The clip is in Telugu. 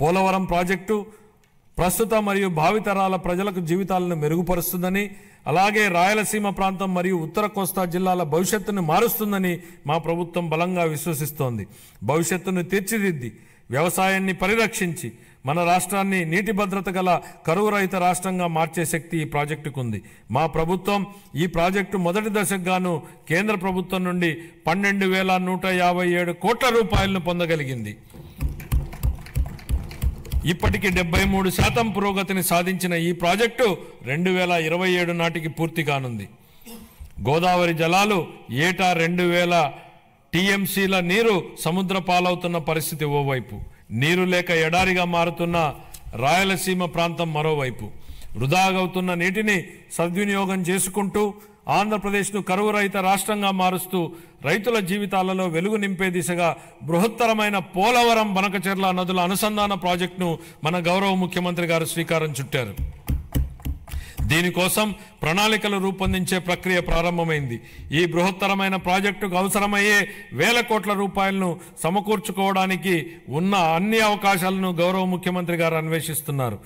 పోలవరం ప్రాజెక్టు ప్రస్తుత మరియు భావితరాల ప్రజలకు జీవితాలను మెరుగుపరుస్తుందని, అలాగే రాయలసీమ ప్రాంతం మరియు ఉత్తర కోస్తా జిల్లాల భవిష్యత్తును మారుస్తుందని మా ప్రభుత్వం బలంగా విశ్వసిస్తోంది. భవిష్యత్తును తీర్చిదిద్ది వ్యవసాయాన్ని పరిరక్షించి మన రాష్ట్రాన్ని నీటి భద్రత గల కరువు రహిత రాష్ట్రంగా మార్చే శక్తి ఈ ప్రాజెక్టుకు ఉంది. మా ప్రభుత్వం ఈ ప్రాజెక్టు మొదటి దశకు గాను కేంద్ర ప్రభుత్వం నుండి 12,157 కోట్ల రూపాయలను పొందగలిగింది. ఇప్పటికి 73% పురోగతిని సాధించిన ఈ ప్రాజెక్టు 2027 నాటికి పూర్తి కానుంది. గోదావరి జలాలు ఏటా 2,000 టీఎంసీల నీరు సముద్ర పాలవుతున్న పరిస్థితి ఓవైపు, నీరు లేక ఎడారిగా మారుతున్న రాయలసీమ ప్రాంతం మరోవైపు. వృధాగవుతున్న నీటిని సద్వినియోగం చేసుకుంటూ ఆంధ్రప్రదేశ్ను కరువు రహిత రాష్ట్రంగా మారుస్తూ రైతుల జీవితాలలో వెలుగు నింపే దిశగా బృహత్తరమైన పోలవరం బనకచెర్ల నదుల అనుసంధాన ప్రాజెక్టును మన గౌరవ ముఖ్యమంత్రి గారు శ్రీకారం చుట్టారు. దీనికోసం ప్రణాళికలు రూపొందించే ప్రక్రియ ప్రారంభమైంది. ఈ బృహత్తరమైన ప్రాజెక్టుకు అవసరమయ్యే 1,000 కోట్ల రూపాయలను సమకూర్చుకోవడానికి ఉన్న అన్ని అవకాశాలను గౌరవ ముఖ్యమంత్రి గారు అన్వేషిస్తున్నారు.